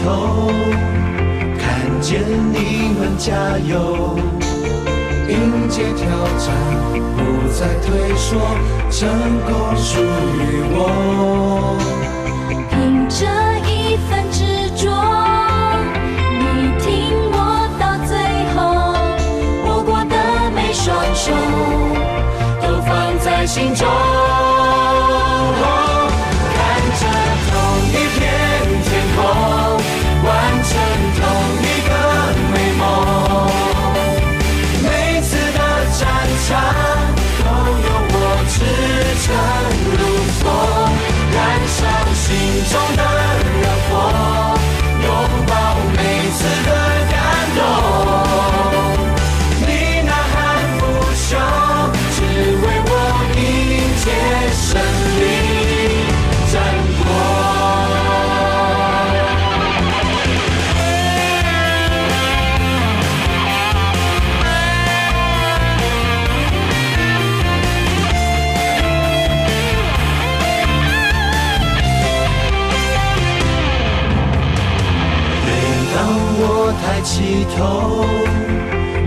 头，看见你们加油，迎接挑战，不再退缩，成功属于我。凭着一份执着，你听我到最后，握过的每双手都放在心中。看着同一片天空，完成同一个美梦。每次的战场都有我支撑如风，燃烧心中的热火，拥抱每次的感动。你呐喊不休，只为我迎接胜利战果。我抬起头，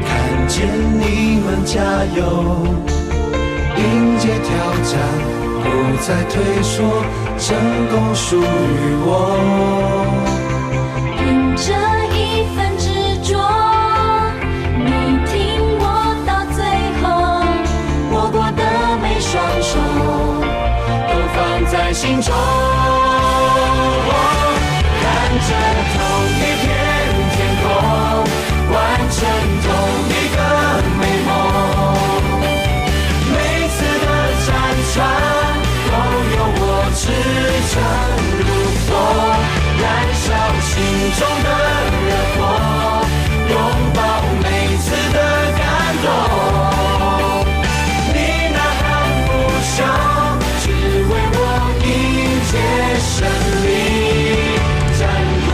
看见你们加油，迎接挑战，不再退缩，成功属于我。凭着一份执着，你听我到最后，握过的每双手都放在心中。看着同一片完成同一个美梦，每次的战场都有我支撑如风，燃烧心中的热火，拥抱每次的感动。你呐喊不休，只为我迎接胜利战果。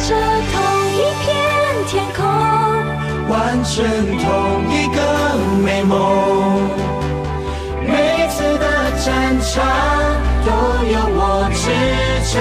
着同一片天空，完成同一个美梦。每次的战场都有我支撑。